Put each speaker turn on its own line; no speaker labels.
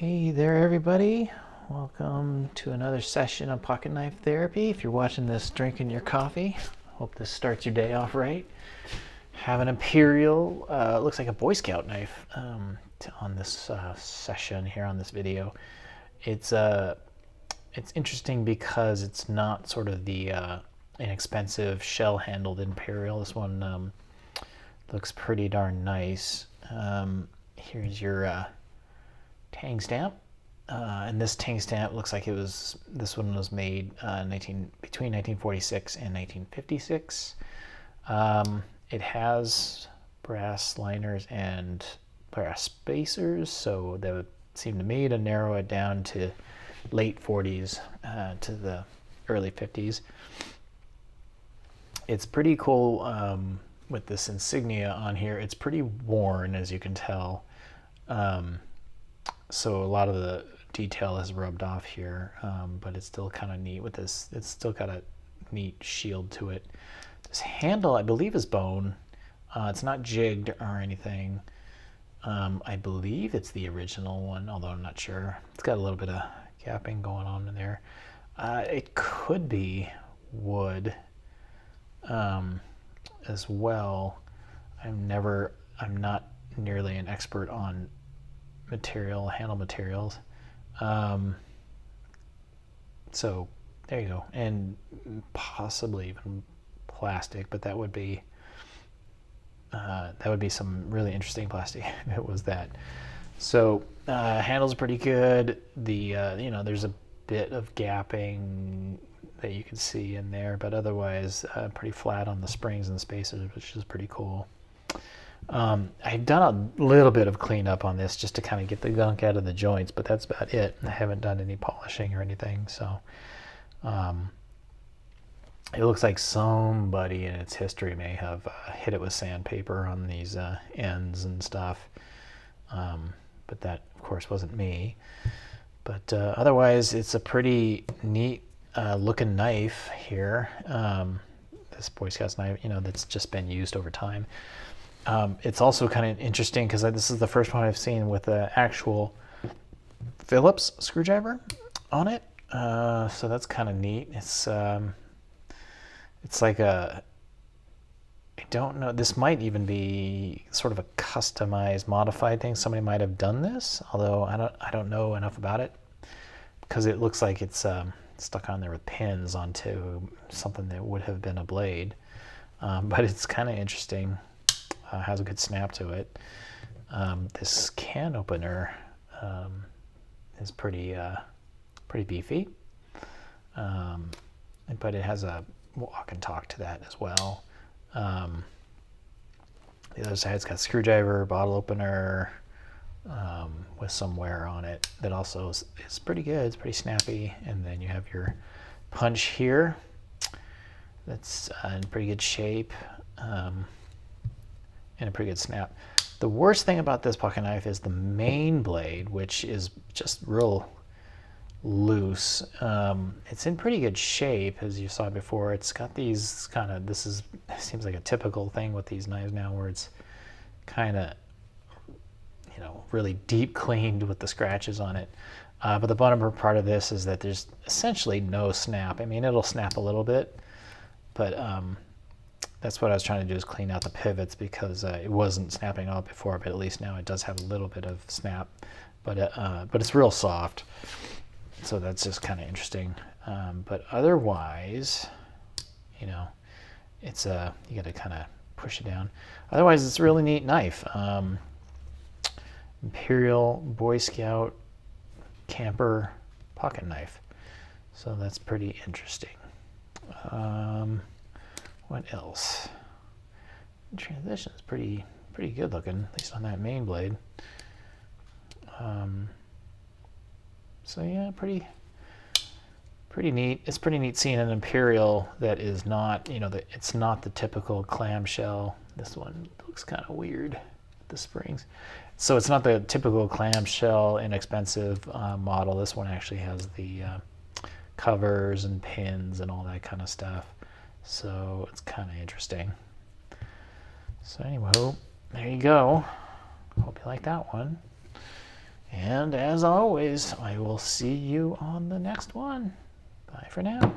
Hey there, everybody. Welcome to another session of pocket knife therapy. If you're watching this drinking your coffee, hope this starts your day off right. Have an Imperial, looks like a Boy Scout knife on this session here on this video. It's interesting because it's not sort of the inexpensive shell-handled Imperial. This one looks pretty darn nice. Here's your tang stamp, and this tang stamp looks like this one was made between 1946 and 1956. It has brass liners and brass spacers, so that would seem to me to narrow it down to late 40s to the early 50s. It's pretty cool with this insignia on here. It's pretty worn, as you can tell. So a lot of the detail is rubbed off here, but it's still kind of neat with this. It's still got a neat shield to it. This handle, I believe, is bone. It's not jigged or anything. I believe it's the original one, although I'm not sure. It's got a little bit of gapping going on in there. It could be wood as well. I'm not nearly an expert on handle materials. So there you go, and possibly even plastic, but that would be some really interesting plastic if it was that. So handle's pretty good. The there's a bit of gapping that you can see in there, but otherwise pretty flat on the springs and spacers, which is pretty cool. I've done a little bit of cleanup on this just to kind of get the gunk out of the joints, but that's about it. I haven't done any polishing or anything, so it looks like somebody in its history may have hit it with sandpaper on these ends and stuff, but that of course wasn't me. But otherwise it's a pretty neat looking knife here. This Boy Scouts knife, that's just been used over time. It's also kind of interesting because this is the first one I've seen with an actual Phillips screwdriver on it. So that's kind of neat. It's like I don't know, this might even be sort of a customized, modified thing. Somebody might have done this, although I don't know enough about it, because it looks like it's stuck on there with pins onto something that would have been a blade. But it's kind of interesting. Has a good snap to it. This can opener is pretty beefy, but it has a walk and talk to that as well. The other side's got screwdriver, bottle opener with some wear on it that also is pretty good. It's pretty snappy. And then you have your punch here that's in pretty good shape. And a pretty good snap. The worst thing about this pocket knife is the main blade, which is just real loose. It's in pretty good shape, as you saw before. It's got these seems like a typical thing with these knives now, where it's kind of, really deep cleaned with the scratches on it. But the bottom part of this is that there's essentially no snap. I mean, it'll snap a little bit, but that's what I was trying to do, is clean out the pivots, because it wasn't snapping out before, but at least now it does have a little bit of snap. But it's real soft, so that's just kind of interesting. But otherwise, it's you got to kind of push it down. Otherwise, it's a really neat knife. Imperial Boy Scout camper pocket knife. So that's pretty interesting. What else? The transition is pretty good looking, at least on that main blade. So yeah, pretty neat. It's pretty neat seeing an Imperial that is not, it's not the typical clamshell. This one looks kind of weird with the springs. So it's not the typical clamshell, inexpensive model. This one actually has the covers and pins and all that kind of stuff. So it's kind of interesting. So anyway, there you go. Hope you like that one. And And as always, I will see you on the next one. Bye for now.